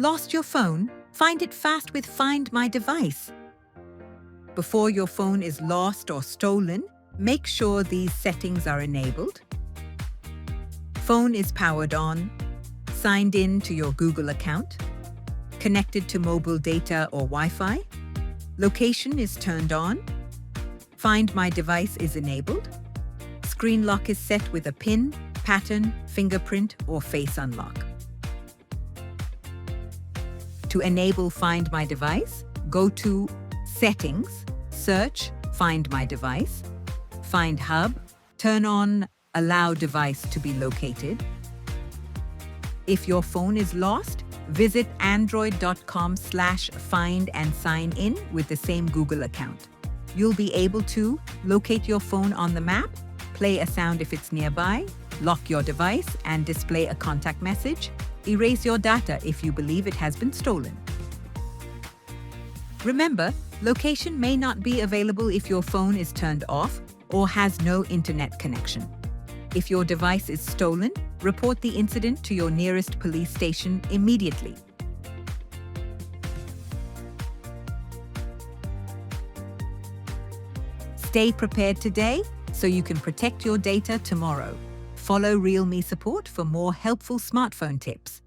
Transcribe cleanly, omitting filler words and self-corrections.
Lost your phone? Find it fast with Find My Device. Before your phone is lost or stolen, make sure these settings are enabled. Phone is powered on, signed in to your Google account, connected to mobile data or Wi-Fi, location is turned on, Find My Device is enabled, screen lock is set with a PIN, pattern, fingerprint, or face unlock. To enable Find My Device, go to Settings, search Find My Device, find Hub, turn on Allow Device to be located. If your phone is lost, visit android.com/find and sign in with the same Google account. You'll be able to locate your phone on the map, play a sound if it's nearby, lock your device and display a contact message, erase your data if you believe it has been stolen. Remember, location may not be available if your phone is turned off or has no internet connection. If your device is stolen, report the incident to your nearest police station immediately. Stay prepared today so you can protect your data tomorrow. Follow Realme support for more helpful smartphone tips.